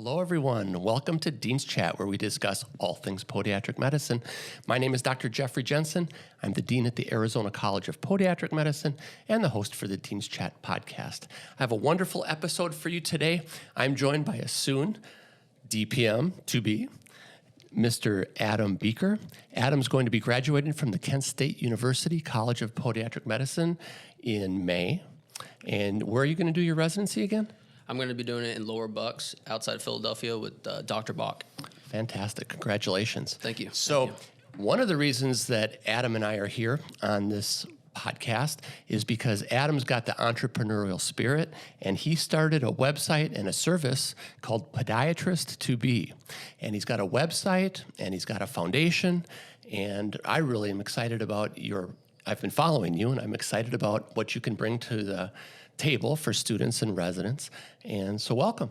Hello, everyone. Welcome to Dean's Chat, where we discuss all things podiatric medicine. My name is Dr. Jeffrey Jensen. I'm the Dean at the Arizona College of Podiatric Medicine and the host for the Dean's Chat podcast. I have a wonderful episode for you today. I'm joined by a soon DPM2Be, Mr. Adam Beaker. Adam's going to be graduating from the Kent State University College of Podiatric Medicine in May. And where are you going to do your residency again? I'm going to be doing it in Lower Bucks, outside of Philadelphia, with Dr. Bach. Fantastic. Congratulations. Thank you. So one of the reasons that Adam and I are here on this podcast is because Adam's got the entrepreneurial spirit, and he started a website and a service called Podiatrist2Be. And he's got a website, and he's got a foundation, and I really am excited about I've been following you, and I'm excited about what you can bring to the table for students and residents. And so welcome.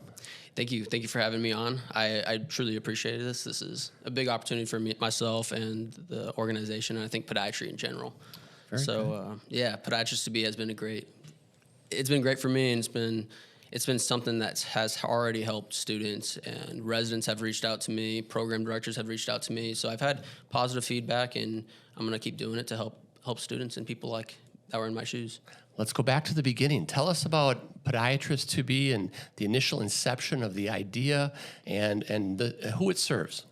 Thank you. Thank you for having me on. I truly appreciate this. This is a big opportunity for myself and the organization, and I think podiatry in general. Very good. Podiatrist2Be has been it's been great for me, and it's been something that has already helped students, and residents have reached out to me, program directors have reached out to me. So I've had positive feedback, and I'm going to keep doing it to help students and people like that were in my shoes. Let's go back to the beginning. Tell us about Podiatrist2Be and the initial inception of the idea and who it serves.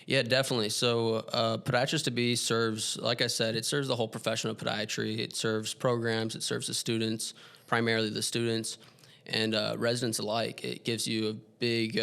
Yeah, definitely. So Podiatrist2Be serves, like I said, it serves the whole profession of podiatry. It serves programs. It serves the students, primarily the students, and residents alike. It gives you a big,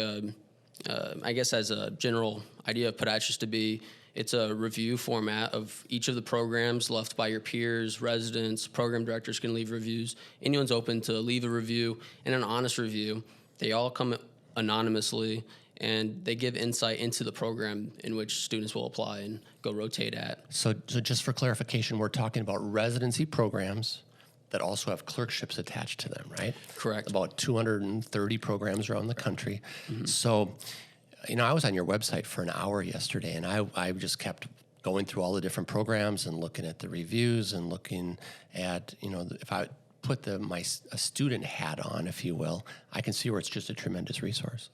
I guess as a general idea of Podiatrist2Be, it's a review format of each of the programs left by your peers, residents, program directors can leave reviews. Anyone's open to leave a review, and an honest review. They all come anonymously, and they give insight into the program in which students will apply and go rotate at. So just for clarification, we're talking about residency programs that also have clerkships attached to them, right? Correct. About 230 programs around the country. Mm-hmm. So, I was on your website for an hour yesterday, and I just kept going through all the different programs and looking at the reviews and looking at, if I put a student hat on, if you will, I can see where it's just a tremendous resource.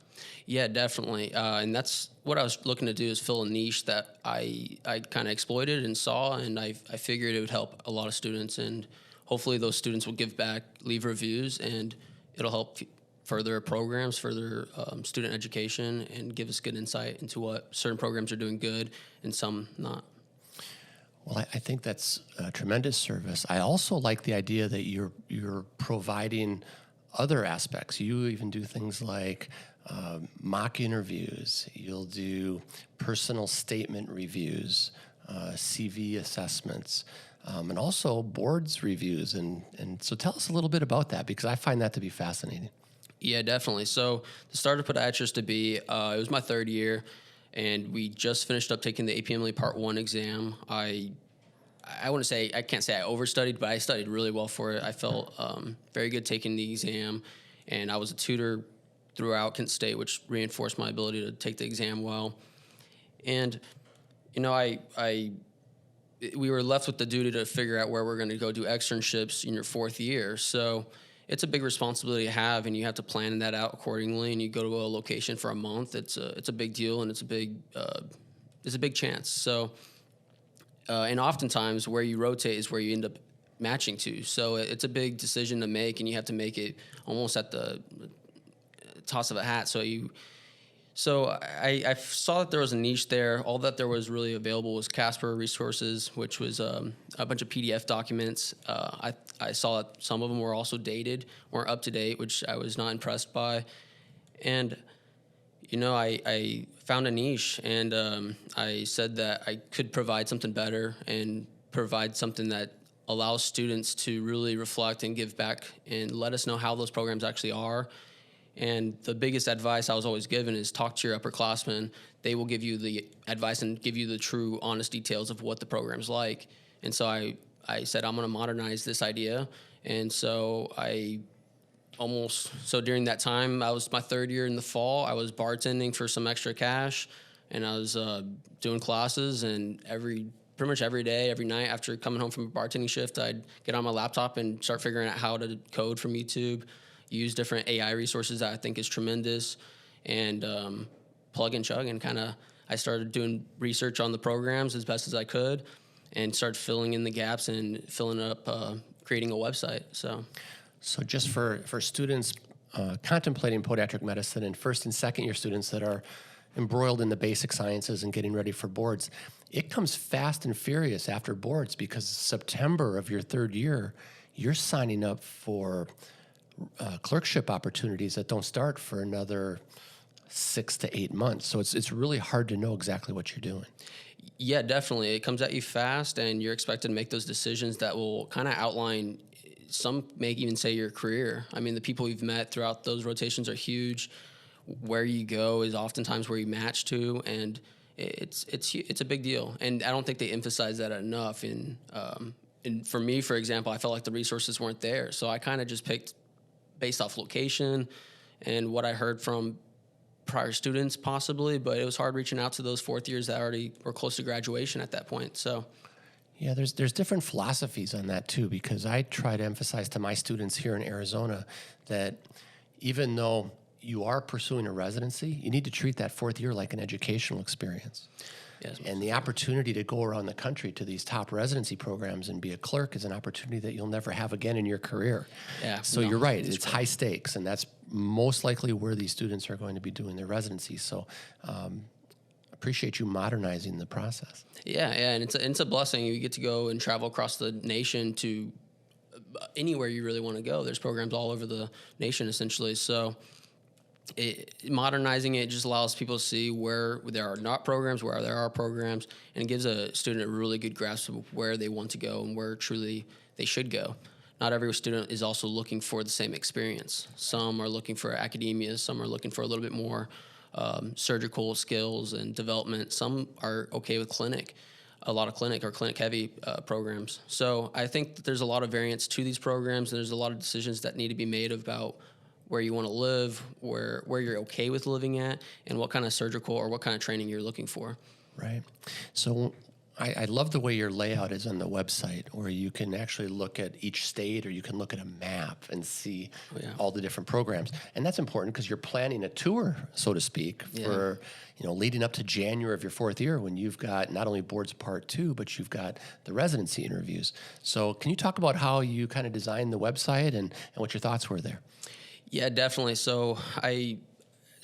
Yeah, definitely. And that's what I was looking to do, is fill a niche that I kind of exploited and saw, and I figured it would help a lot of students, and hopefully those students will give back, leave reviews, and it'll help further programs, further student education, and give us good insight into what certain programs are doing good and some not. Well, I think that's a tremendous service. I also like the idea that you're providing other aspects. You even do things like mock interviews. You'll do personal statement reviews, CV assessments, and also boards reviews. And so tell us a little bit about that, because I find that to be fascinating. Yeah, definitely. So the start of Podiatrist2Be, it was my third year, and we just finished up taking the APM Part 1 exam. I can't say I overstudied, but I studied really well for it. I felt very good taking the exam, and I was a tutor throughout Kent State, which reinforced my ability to take the exam well. And, we were left with the duty to figure out where we're going to go do externships in your fourth year. So it's a big responsibility to have, and you have to plan that out accordingly. And you go to a location for a month. It's a big deal, and it's a big chance. So, and oftentimes where you rotate is where you end up matching to. So it's a big decision to make, and you have to make it almost at the toss of a hat. So I saw that there was a niche there. All that there was really available was Casper resources, which was a bunch of PDF documents. I saw that some of them were also dated, weren't up to date, which I was not impressed by. And, I found a niche, and I said that I could provide something better and provide something that allows students to really reflect and give back and let us know how those programs actually are. And the biggest advice I was always given is talk to your upperclassmen. They will give you the advice and give you the true, honest details of what the program's like. And so I said, I'm going to modernize this idea. And so during that time, I was my third year in the fall. I was bartending for some extra cash, and I was doing classes, and pretty much every day, every night after coming home from a bartending shift, I'd get on my laptop and start figuring out how to code from YouTube, use different AI resources that I think is tremendous, and plug and chug, and kind of I started doing research on the programs as best as I could, and started filling in the gaps and filling up, creating a website. So just for students contemplating podiatric medicine, and first and second year students that are embroiled in the basic sciences and getting ready for boards, it comes fast and furious after boards, because September of your third year, you're signing up for clerkship opportunities that don't start for another 6 to 8 months. So it's really hard to know exactly what you're doing. yeah, definitely. It comes at you fast, and you're expected to make those decisions that will kind of outline, some may even say, your career. I mean, the people you've met throughout those rotations are huge. Where you go is oftentimes where you match to, and it's a big deal. And I don't think they emphasize that enough. And for me, for example, I felt like the resources weren't there, so I kind of just picked based off location and what I heard from prior students possibly, but it was hard reaching out to those fourth years that already were close to graduation at that point. So yeah, there's different philosophies on that too, because I try to emphasize to my students here in Arizona that even though you are pursuing a residency, you need to treat that fourth year like an educational experience. yes, And the opportunity to go around the country to these top residency programs and be a clerk is an opportunity that you'll never have again in your career. Yeah, So no, you're right, it's it's high stakes, and that's most likely where these students are going to be doing their residency. So appreciate you modernizing the process. yeah, and it's a blessing. You get to go and travel across the nation to anywhere you really want to go. There's programs all over the nation, essentially. So modernizing it just allows people to see where there are not programs, where there are programs, and it gives a student a really good grasp of where they want to go and where truly they should go. Not every student is also looking for the same experience. Some are looking for academia, some are looking for a little bit more surgical skills and development. Some are okay with clinic, a lot of clinic or clinic-heavy programs. So I think that there's a lot of variance to these programs, and there's a lot of decisions that need to be made about where you want to live, where you're okay with living at, and what kind of surgical or what kind of training you're looking for. Right. So I love the way your layout is on the website, where you can actually look at each state, or you can look at a map and see all the different programs. And that's important because you're planning a tour, so to speak, for leading up to January of your fourth year, when you've got not only boards part 2, but you've got the residency interviews. So can you talk about how you kind of designed the website and what your thoughts were there? Yeah, definitely. So I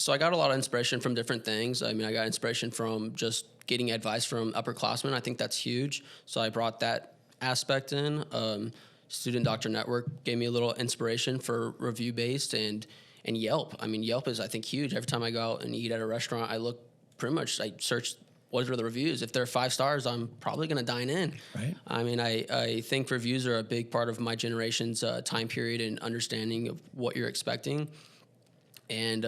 got a lot of inspiration from different things. I mean, I got inspiration from just getting advice from upperclassmen. I think that's huge. So I brought that aspect in. Student Doctor Network gave me a little inspiration for review-based, and Yelp. I mean, Yelp is, I think, huge. Every time I go out and eat at a restaurant, I search what are the reviews. If they're 5 stars, I'm probably going to dine in. Right. I mean, I think reviews are a big part of my generation's time period and understanding of what you're expecting. And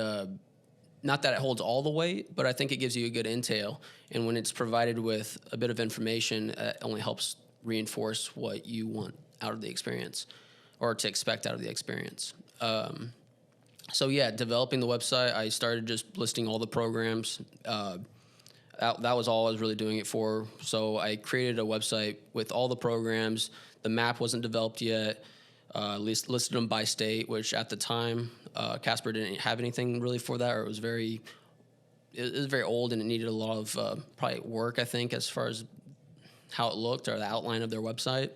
not that it holds all the weight, but I think it gives you a good entail. And when it's provided with a bit of information, it only helps reinforce what you want out of the experience, or to expect out of the experience. So yeah, developing the website, I started just listing all the programs. That was all I was really doing it for. So I created a website with all the programs. The map wasn't developed yet. At least listed them by state, which at the time, Casper didn't have anything really for that, or it was very old, and it needed a lot of probably work, I think, as far as how it looked or the outline of their website.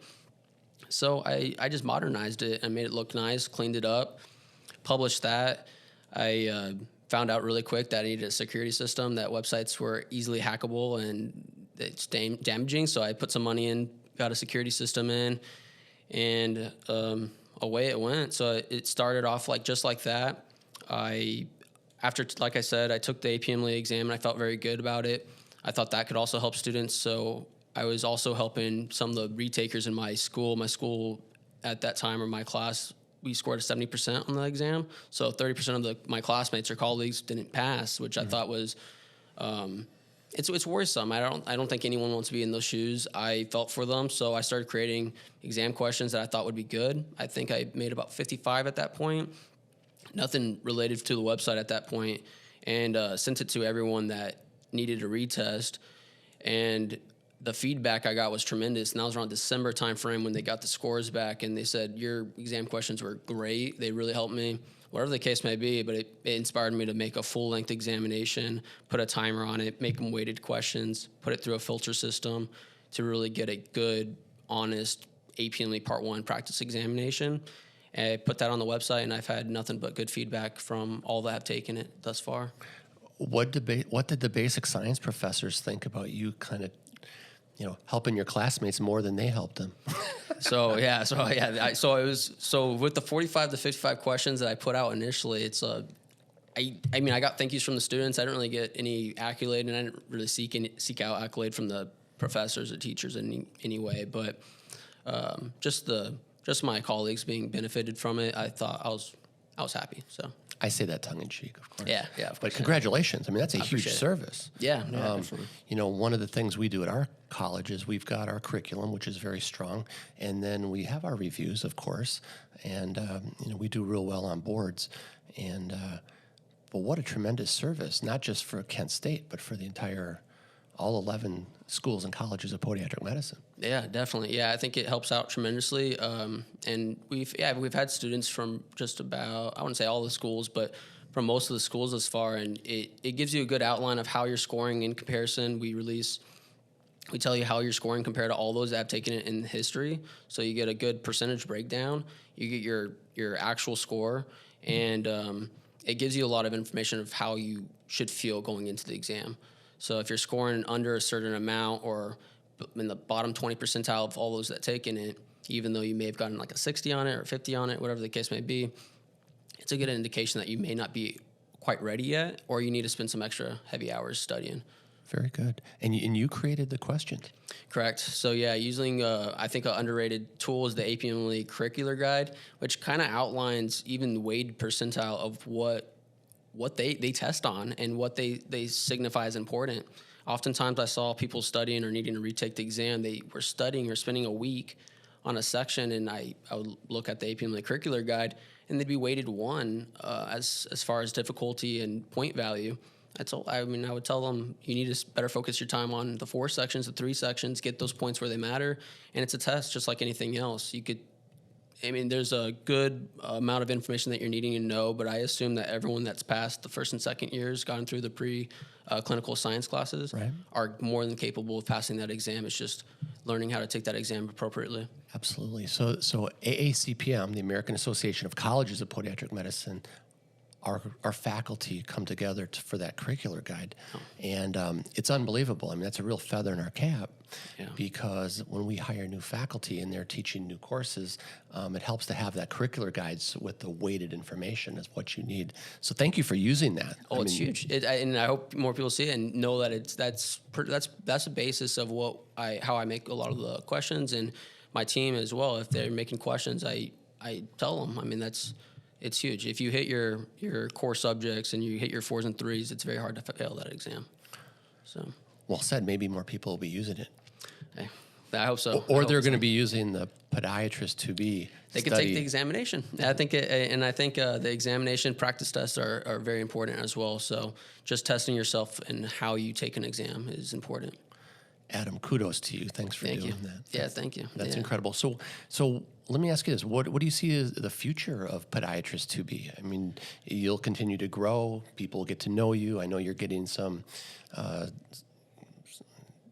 So I just modernized it and made it look nice, cleaned it up, published that. I found out really quick that I needed a security system, that websites were easily hackable and it's damaging. So I put some money in, got a security system in, and away it went. So it started off just like that. After, like I said, I took the APM exam and I felt very good about it. I thought that could also help students. So I was also helping some of the retakers in my school. My school at that time, or my class, we scored 70% on the exam. So 30% of my classmates or colleagues didn't pass, which I thought was, it's worrisome. I don't think anyone wants to be in those shoes. I felt for them, so I started creating exam questions that I thought would be good. I think I made about 55 at that point. Nothing related to the website at that point, and sent it to everyone that needed a retest. And the feedback I got was tremendous, and that was around December timeframe when they got the scores back, and they said, your exam questions were great. They really helped me. whatever the case may be, but it inspired me to make a full-length examination, put a timer on it, make them weighted questions, put it through a filter system to really get a good, honest APMLE Part 1 practice examination. And I put that on the website, and I've had nothing but good feedback from all that have taken it thus far. What did the basic science professors think about you kind of, helping your classmates more than they helped them? So it was with the 45 to 55 questions that I put out initially. I got thank yous from the students. I didn't really get any accolade, and I didn't really seek out accolade from the professors or teachers in any way. But just my colleagues being benefited from it, I thought I was happy. So. I say that tongue in cheek, of course. Yeah, of course. But congratulations. I mean, that's a huge service. Yeah, definitely. One of the things we do at our college is we've got our curriculum, which is very strong, and then we have our reviews, of course, and we do real well on boards. And but what a tremendous service, not just for Kent State, but for the entire all 11 schools and colleges of podiatric medicine. Yeah, definitely. Yeah, I think it helps out tremendously. And we've had students from just about, I wouldn't say all the schools, but from most of the schools thus far. And it gives you a good outline of how you're scoring in comparison. We tell you how you're scoring compared to all those that have taken it in history. So you get a good percentage breakdown. You get your actual score. And it gives you a lot of information of how you should feel going into the exam. So if you're scoring under a certain amount or in the bottom 20 percentile of all those that taken it, even though you may have gotten like a 60 on it or 50 on it, whatever the case may be, it's a good indication that you may not be quite ready yet, or you need to spend some extra heavy hours studying. Very good. And you created the questions. Correct. So yeah, using I think an underrated tool is the APMLE curricular guide, which kind of outlines even the weighted percentile of what they test on and what they signify as important. Oftentimes I saw people studying or needing to retake the exam. They were studying or spending a week on a section, and I would look at the APMLE curricular guide, and they'd be weighted 1 as far as difficulty and point value. I would tell them you need to better focus your time on the 4 sections, the 3 sections, get those points where they matter, and it's a test just like anything else. There's a good amount of information that you're needing to know, but I assume that everyone that's passed the first and second years, gone through the pre-clinical science classes, right, are more than capable of passing that exam. It's just learning how to take that exam appropriately. Absolutely. So AACPM, the American Association of Colleges of Podiatric Medicine, our faculty come together for that curricular guide. Oh. And it's unbelievable. I mean, that's a real feather in our cap, because when we hire new faculty and they're teaching new courses, it helps to have that curricular guides with the weighted information is what you need. So thank you for using that. It's huge. And I hope more people see it and know that that's the basis of how I make a lot of the questions, and my team as well. If they're making questions, I tell them. It's huge. If you hit your core subjects and you hit your 4s and 3s, it's very hard to fail that exam. So, well said. Maybe more people will be using it. Hey, I hope so. Or they're going to be using the Podiatrist2Be. They can take the examination. I think the examination practice tests are very important as well. So just testing yourself and how you take an exam is important. Adam, kudos to you. Thanks for doing that. Yeah, thank you. That's incredible. So let me ask you this. What do you see as the future of Podiatrist2Be? I mean, you'll continue to grow. People will get to know you. I know you're getting some,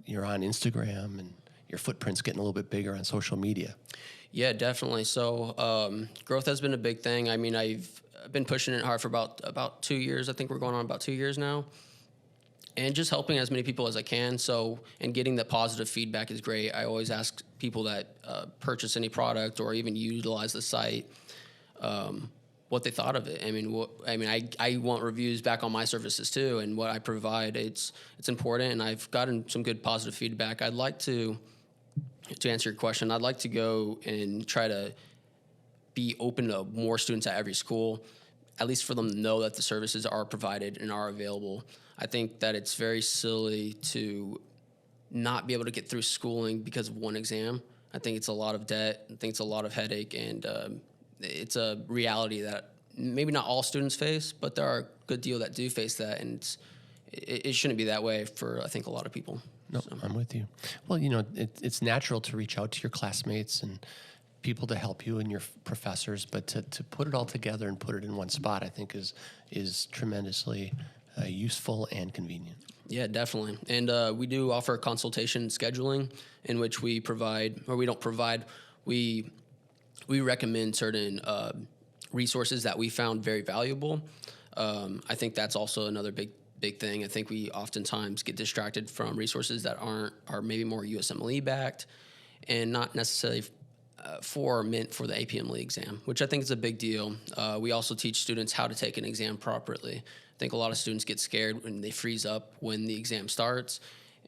you're on Instagram, and your footprint's getting a little bit bigger on social media. Yeah, definitely. So growth has been a big thing. I mean, I've been pushing it hard for about 2 years. I think we're going on about 2 years now. And just helping as many people as I can. And getting that positive feedback is great. I always ask people that purchase any product or even utilize the site what they thought of it. I want reviews back on my services too, and what I provide. It's important, and I've gotten some good positive feedback. I'd like to answer your question, I'd like to go and try to be open to more students at every school, at least for them to know that the services are provided and are available. I think that it's very silly to not be able to get through schooling because of one exam. I think it's a lot of debt. I think it's a lot of headache, and it's a reality that maybe not all students face, but there are a good deal that do face that, and it shouldn't be that way for, I think, a lot of people. No, I'm with you. Well, it's natural to reach out to your classmates and people to help you and your professors, but to put it all together and put it in one spot, I think is tremendously useful and convenient. Yeah, definitely. And we do offer consultation scheduling in which we provide, or we don't provide, we recommend certain resources that we found very valuable. I think that's also another big thing. I think we oftentimes get distracted from resources that are maybe more USMLE backed and not necessarily meant for the APMLE exam, which I think is a big deal. We also teach students how to take an exam properly. I think a lot of students get scared when they freeze up when the exam starts,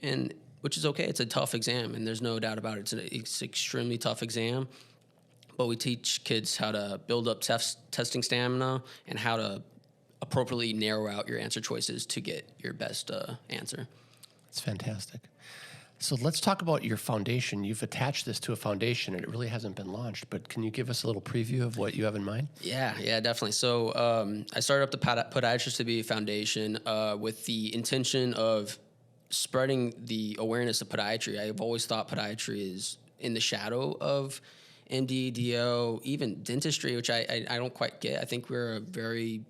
and which is okay. It's a tough exam, and there's no doubt about it. It's an extremely tough exam, but we teach kids how to build up testing stamina and how to appropriately narrow out your answer choices to get your best answer. It's fantastic. So let's talk about your foundation. You've attached this to a foundation, and it really hasn't been launched, but can you give us a little preview of what you have in mind? Yeah, definitely. So I started up the Podiatrist2Be Foundation with the intention of spreading the awareness of podiatry. I've always thought podiatry is in the shadow of MD, DO, even dentistry, which I don't quite get. I think we're a very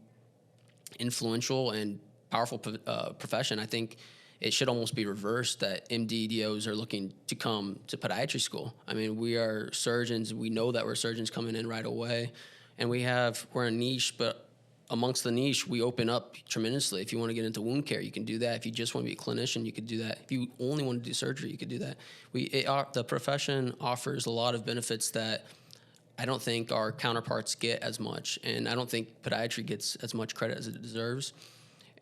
influential and powerful profession. I think it should almost be reversed, that MD, DOs are looking to come to podiatry school. I mean, we are surgeons. We know that we're surgeons coming in right away. And we're a niche, but amongst the niche, we open up tremendously. If you want to get into wound care, you can do that. If you just want to be a clinician, you could do that. If you only want to do surgery, you could do that. The profession offers a lot of benefits that I don't think our counterparts get as much, and I don't think podiatry gets as much credit as it deserves.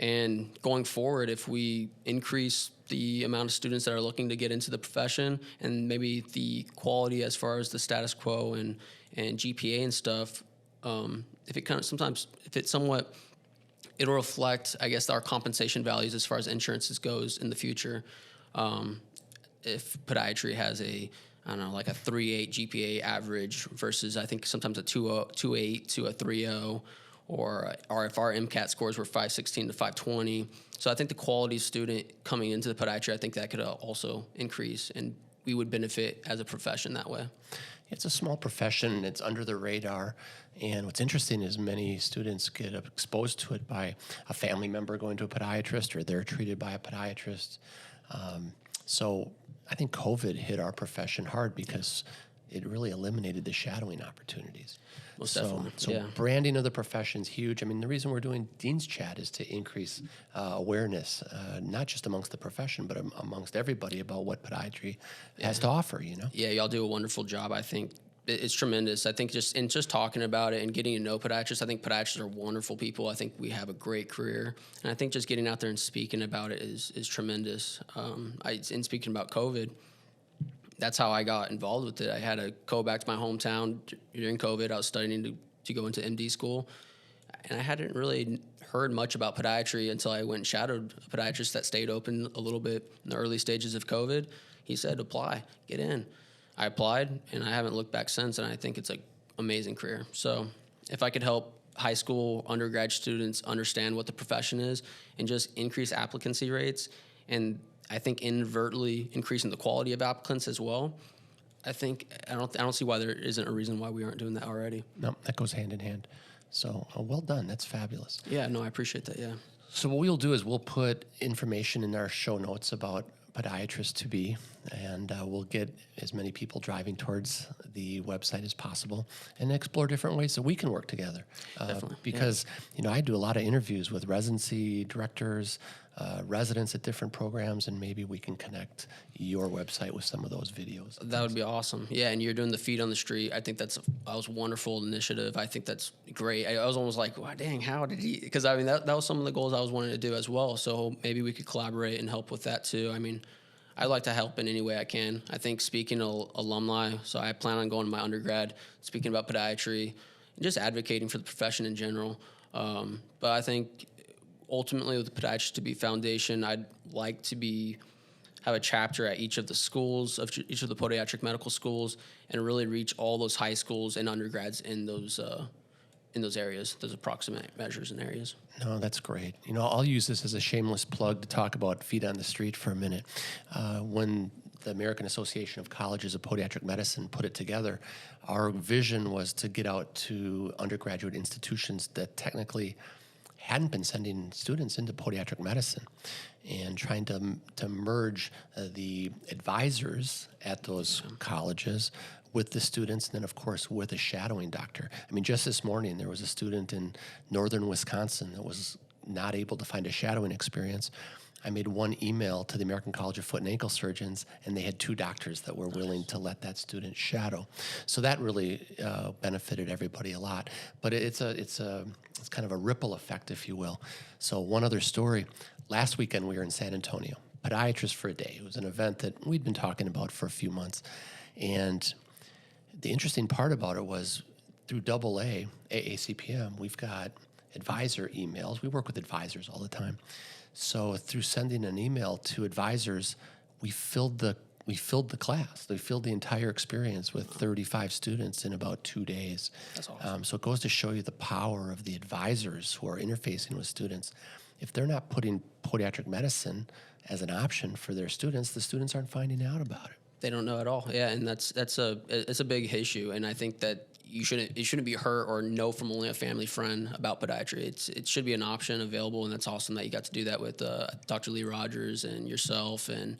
And going forward, if we increase the amount of students that are looking to get into the profession, and maybe the quality as far as the status quo and GPA and stuff, it'll reflect, I guess, our compensation values as far as insurances goes in the future. If podiatry has like a 3.8 GPA average versus I think sometimes a 2.8 to a 3.0, or if our MCAT scores were 516 to 520. So I think the quality student coming into the podiatry, I think that could also increase, and we would benefit as a profession that way. It's a small profession. It's under the radar. And what's interesting is many students get exposed to it by a family member going to a podiatrist, or they're treated by a podiatrist. So I think COVID hit our profession hard because it really eliminated the shadowing opportunities. Most definitely. So branding of the profession is huge. I mean, the reason we're doing Dean's Chat is to increase awareness, not just amongst the profession, but amongst everybody about what podiatry has to offer, you know? Yeah, y'all do a wonderful job. I think it's tremendous. I think just talking about it and getting to know podiatrists, I think podiatrists are wonderful people. I think we have a great career. And I think just getting out there and speaking about it is tremendous. In speaking about COVID, that's how I got involved with it. I had to go back to my hometown during COVID. I was studying to go into MD school, and I hadn't really heard much about podiatry until I went and shadowed a podiatrist that stayed open a little bit in the early stages of COVID. He said, apply, get in. I applied, and I haven't looked back since, and I think it's an amazing career. So if I could help high school, undergrad students understand what the profession is and just increase applicancy rates, and I think inadvertently increasing the quality of applicants as well, I don't see why there isn't a reason why we aren't doing that already. No, that goes hand in hand. So well done. That's fabulous. Yeah, no, I appreciate that, yeah. So what we'll do is we'll put information in our show notes about Podiatrist2Be, and we'll get as many people driving towards the website as possible and explore different ways that we can work together. Definitely. Because, I do a lot of interviews with residency directors, residents at different programs, and maybe we can connect your website with some of those videos. That would be awesome. Yeah, and you're doing the feet on the street. I think that was a wonderful initiative. I think that's great. I was almost like, wow, dang, how did he? Because, that was some of the goals I was wanting to do as well. So maybe we could collaborate and help with that too. I mean, I'd like to help in any way I can. I think speaking to alumni, so I plan on going to my undergrad, speaking about podiatry, and just advocating for the profession in general. But I think ultimately with the Podiatrist2Be Foundation, I'd like to have a chapter at each of the schools, of each of the podiatric medical schools, and really reach all those high schools and undergrads in those areas, those approximate measures and areas. No, that's great. I'll use this as a shameless plug to talk about feet on the street for a minute. When the American Association of Colleges of Podiatric Medicine put it together, our vision was to get out to undergraduate institutions that technically hadn't been sending students into podiatric medicine, and trying to merge the advisors at those colleges with the students, and then of course with a shadowing doctor. I mean, just this morning there was a student in northern Wisconsin that was not able to find a shadowing experience. I made one email to the American College of Foot and Ankle Surgeons, and they had 2 doctors that were willing to let that student shadow. So that really benefited everybody a lot. But it's kind of a ripple effect, if you will. So one other story. Last weekend we were in San Antonio, Podiatrist for a Day. It was an event that we'd been talking about for a few months. And the interesting part about it was through AA, AACPM, we've got advisor emails. We work with advisors all the time. So through sending an email to advisors, we filled the class. We filled the entire experience with 35 students in about 2 days. That's awesome. So it goes to show you the power of the advisors who are interfacing with students. If they're not putting podiatric medicine as an option for their students, the students aren't finding out about it. They don't know at all. Yeah, and it's a big issue, and I think that it shouldn't be heard or know from only a family friend about podiatry. It should be an option available, and that's awesome that you got to do that with Dr. Lee Rogers and yourself, and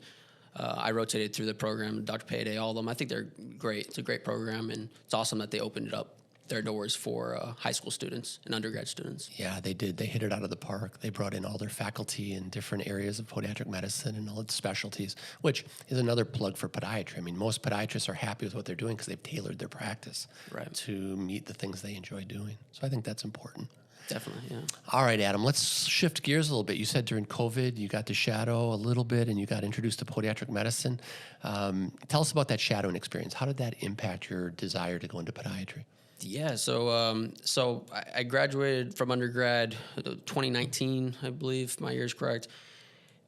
I rotated through the program, Dr. Payday, all of them. I think they're great. It's a great program, and it's awesome that they opened it up their doors for high school students and undergrad students. Yeah, they did. They hit it out of the park. They brought in all their faculty in different areas of podiatric medicine and all its specialties, which is another plug for podiatry. I mean, most podiatrists are happy with what they're doing because they've tailored their practice to meet the things they enjoy doing. So I think that's important. Definitely, yeah. All right, Adam, let's shift gears a little bit. You said during COVID you got to shadow a little bit and you got introduced to podiatric medicine. Tell us about that shadowing experience. How did that impact your desire to go into podiatry? Yeah, so I graduated from undergrad 2019, I believe my year's correct.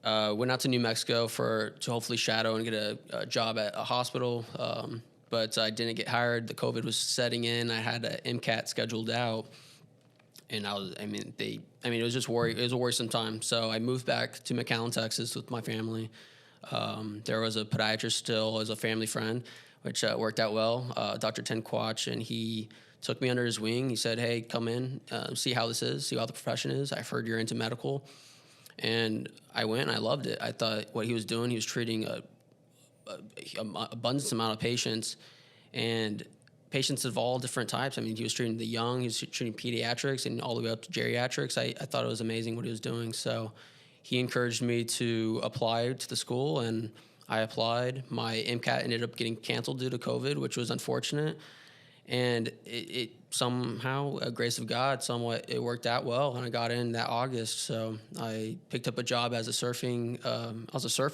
Went out to New Mexico to hopefully shadow and get a job at a hospital, but I didn't get hired. The COVID was setting in. I had an MCAT scheduled out, and it was just it was a worrisome time. So I moved back to McAllen, Texas, with my family. There was a podiatrist still as a family friend, which worked out well, Dr. Ten Quach, and he took me under his wing. He said, hey, come in, see how this is, see how the profession is. I've heard you're into medical. And I went, and I loved it. I thought what he was doing, he was treating an abundance amount of patients, and patients of all different types. I mean, he was treating the young, he was treating pediatrics, and all the way up to geriatrics. I thought it was amazing what he was doing. So he encouraged me to apply to the school, and I applied. My MCAT ended up getting canceled due to COVID, which was unfortunate. And it somehow, a grace of God, somewhat, it worked out well, and I got in that August. So I picked up a job as a surf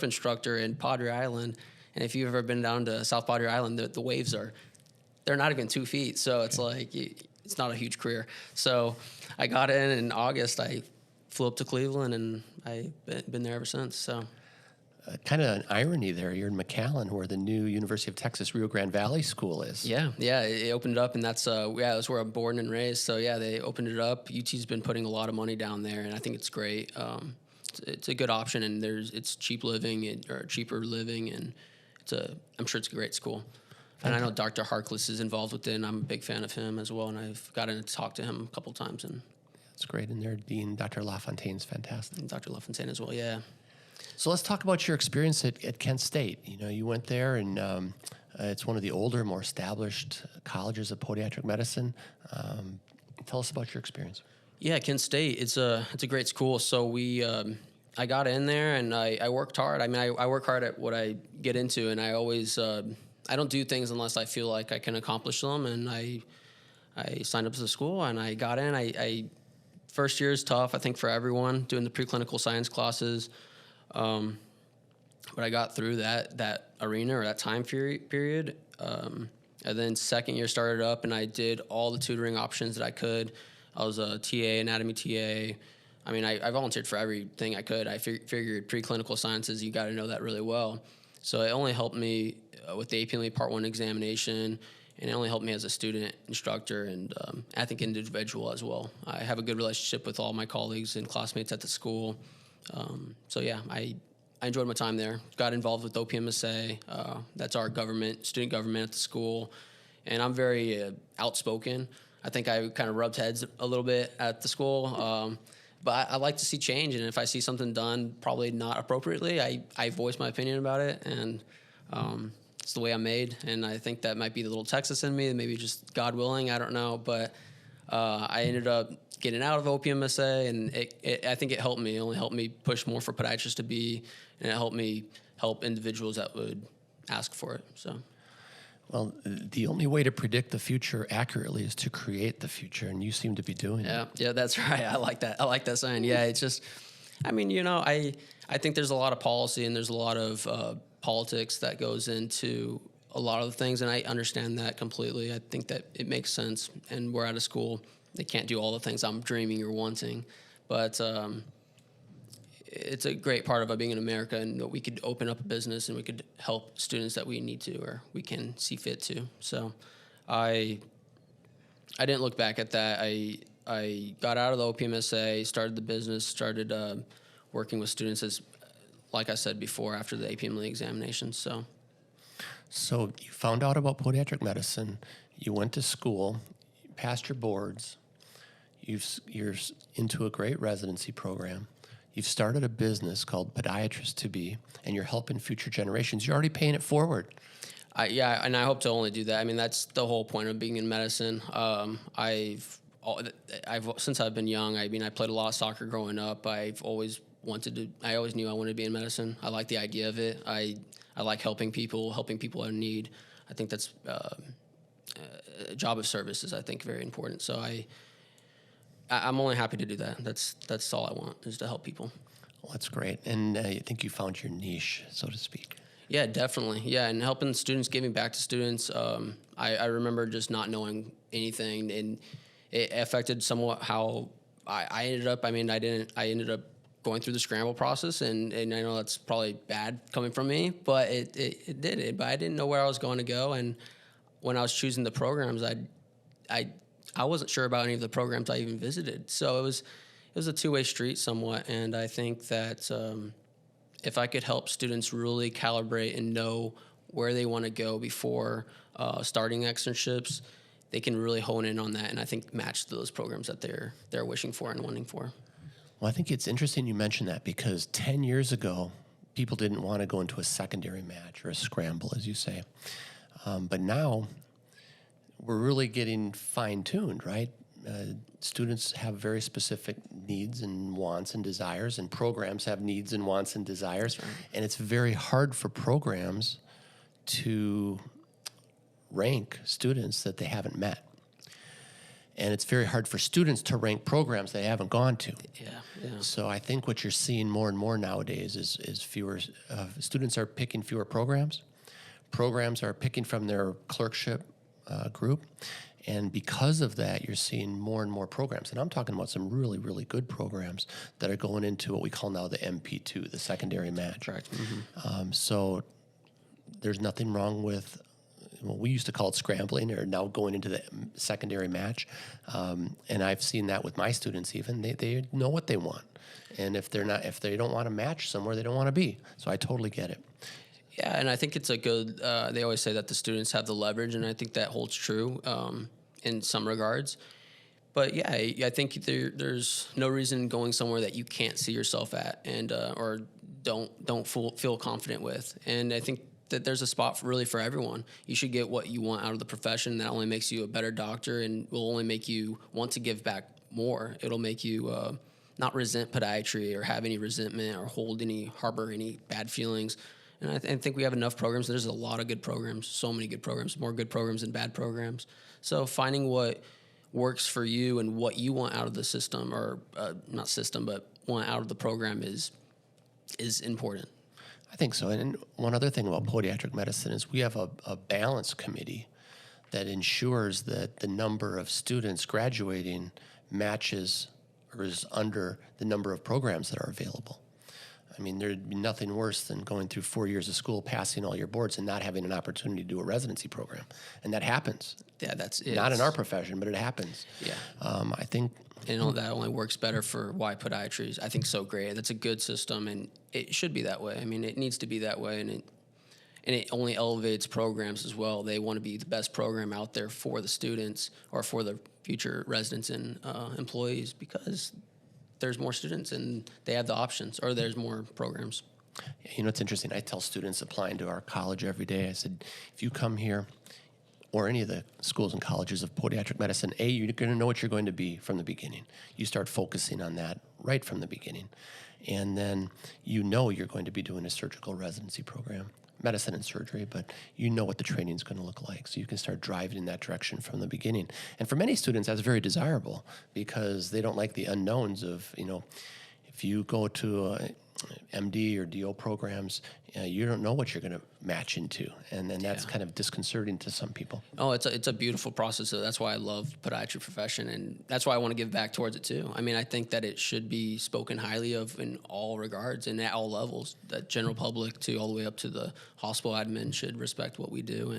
instructor in Padre Island. And if you've ever been down to South Padre Island, the waves they're not even 2 feet. So it's like, it's not a huge career. So I got in August. I flew up to Cleveland, and I've been there ever since. So. Kind of an irony there. You're in McAllen, where the new University of Texas Rio Grande Valley School is. Yeah, it opened it up, and that's where I'm born and raised. So yeah, they opened it up. UT's been putting a lot of money down there, and I think it's great. It's a good option, and it's cheap living or cheaper living, and I'm sure it's a great school. And I know Dr. Harkless is involved with it, and I'm a big fan of him as well, and I've gotten to talk to him a couple times. And that's great. And their dean, Dr. LaFontaine's fantastic. And Dr. LaFontaine as well, yeah. So let's talk about your experience at Kent State. You went there, and it's one of the older, more established colleges of podiatric medicine. Tell us about your experience. Yeah, Kent State, it's a great school. So I got in there, and I worked hard. I mean, I work hard at what I get into, and I always I don't do things unless I feel like I can accomplish them. And I signed up to the school, and I got in. First year is tough, I think, for everyone doing the preclinical science classes. But I got through that arena or that time period. And then second year started up, and I did all the tutoring options that I could. I was a TA, anatomy TA. I mean, I volunteered for everything I could. I figured preclinical sciences, you got to know that really well. So it only helped me with the APMLE Part 1 examination, and it only helped me as a student, instructor, and I think individual as well. I have a good relationship with all my colleagues and classmates at the school. So yeah, enjoyed my time there. Got involved with OPMSA. That's our student government at the school. And I'm very outspoken. I think I kind of rubbed heads a little bit at the school. But I like to see change. And if I see something done probably not appropriately, I voice my opinion about it. And it's the way I'm made. And I think that might be the little Texas in me, maybe just God willing, I don't know. But I ended up getting out of OPMSA, and I think it helped me. It only helped me push more for Podiatrist2Be, and it helped me help individuals that would ask for it. So, Well, the only way to predict the future accurately is to create the future, and you seem to be doing it. Yeah, that's right. I like that saying. Yeah, it's just, I mean, I think there's a lot of policy and there's a lot of politics that goes into a lot of the things, and I understand that completely. I think that it makes sense, and we're out of school. They can't do all the things I'm dreaming or wanting, but it's a great part of being in America, and that we could open up a business and we could help students that we need to or we can see fit to. So I didn't look back at that. I got out of the OPMSA, started the business, started working with students as, like I said before, after the APM examinations. So you found out about podiatric medicine, you went to school, you passed your boards, you're into a great residency program, you've started a business called Podiatrist2Be, and you're helping future generations. You're already paying it forward. Yeah, and I hope to only do that. I mean, that's the whole point of being in medicine. I've since I've been young. I mean, I played a lot of soccer growing up. I always knew I wanted to be in medicine. I like the idea of it. I like helping people in need. I think that's a job of service is, I think, very important. So I'm only happy to do that. That's all I want, is to help people. Well, that's great. And I think you found your niche, so to speak. Yeah, definitely. Yeah, and helping students, giving back to students. I remember just not knowing anything, and it affected somewhat how I ended up. I mean, I ended up going through the scramble process, and I know that's probably bad coming from me, but it did it. But I didn't know where I was going to go, and when I was choosing the programs, I wasn't sure about any of the programs I even visited. So it was a two-way street somewhat, and I think that if I could help students really calibrate and know where they want to go before starting externships, they can really hone in on that, and I think match those programs that they're wishing for and wanting for. Well, I think it's interesting you mention that, because 10 years ago, people didn't want to go into a secondary match or a scramble, as you say. But now we're really getting fine-tuned, right? Students have very specific needs and wants and desires, and programs have needs and wants and desires. Right. And it's very hard for programs to rank students that they haven't met. And it's very hard for students to rank programs they haven't gone to. Yeah. So I think what you're seeing more and more nowadays is fewer students are picking fewer programs. Programs are picking from their clerkship group. And because of that, you're seeing more and more programs. And I'm talking about some really, really good programs that are going into what we call now the MP2, the secondary match. Right. Mm-hmm. So there's nothing wrong with, well, we used to call it scrambling, or now going into the secondary match. And I've seen that with my students even. They know what they want. And if they don't want to match somewhere, they don't want to be. So I totally get it. Yeah, and I think it's a good, they always say that the students have the leverage, and I think that holds true in some regards. But yeah, I think there's no reason going somewhere that you can't see yourself at, and or don't feel confident with. And I think that there's a spot for everyone. You should get what you want out of the profession. That only makes you a better doctor, and will only make you want to give back more. It'll make you not resent podiatry or have any resentment or harbor any bad feelings. And I think we have enough programs. There's a lot of good programs, so many good programs, more good programs than bad programs. So finding what works for you and what you want out of the system, or not system, but want out of the program is important. I think so. And one other thing about podiatric medicine is we have a balance committee that ensures that the number of students graduating matches or is under the number of programs that are available. I mean, there'd be nothing worse than going through 4 years of school, passing all your boards, and not having an opportunity to do a residency program. And that happens. Yeah, that's it. Not in our profession, but it happens. Yeah. I think... And that only works better for why podiatry is, I think, so great. That's a good system, and it should be that way. I mean, it needs to be that way, and it only elevates programs as well. They want to be the best program out there for the students or for the future residents and employees, because there's more students and they have the options, or there's more programs. You know, it's interesting. I tell students applying to our college every day, I said, if you come here or any of the schools and colleges of podiatric medicine, you're going to know what you're going to be from the beginning. You start focusing on that right from the beginning. And then you know you're going to be doing a surgical residency program, medicine and surgery, but you know what the training is going to look like. So you can start driving in that direction from the beginning. And for many students, that's very desirable, because they don't like the unknowns of, you know, if you go to MD or DO programs, you don't know what you're going to match into, and then that's kind of disconcerting to some people. Oh, it's a beautiful process. So that's why I love the podiatry profession, and that's why I want to give back towards it too. I mean, I think that it should be spoken highly of in all regards and at all levels. The general public to all the way up to the hospital admin should respect what we do,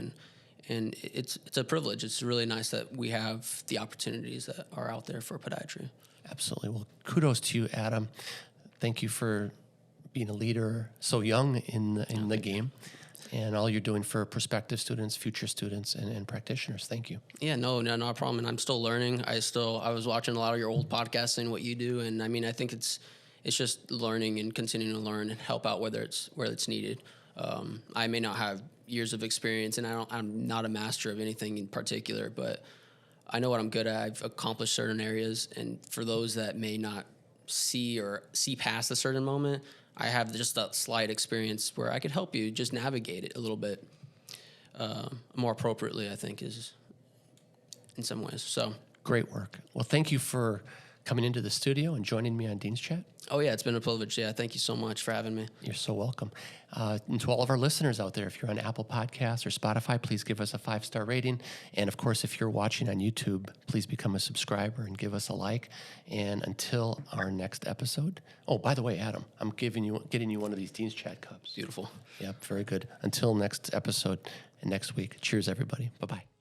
and it's a privilege. It's really nice that we have the opportunities that are out there for podiatry. Absolutely. Well, kudos to you, Adam. Thank you for being a leader so young in the game, and all you're doing for prospective students, future students, and practitioners. Thank you. Yeah, no a problem. And I'm still learning. I was watching a lot of your old podcasts and what you do, and I mean, I think it's just learning and continuing to learn and help out where it's needed. I may not have years of experience, and I'm not a master of anything in particular, but I know what I'm good at. I've accomplished certain areas, and for those that may not see past a certain moment, I have just that slight experience where I could help you just navigate it a little bit more appropriately, I think, is in some ways. So great work. Well, thank you for coming into the studio and joining me on Dean's Chat. Oh, yeah, it's been a privilege. Yeah, thank you so much for having me. You're so welcome. And to all of our listeners out there, if you're on Apple Podcasts or Spotify, please give us a 5-star rating. And, of course, if you're watching on YouTube, please become a subscriber and give us a like. And until our next episode... Oh, by the way, Adam, I'm getting you one of these Dean's Chat cups. Beautiful. Yep, very good. Until next episode and next week, cheers, everybody. Bye-bye.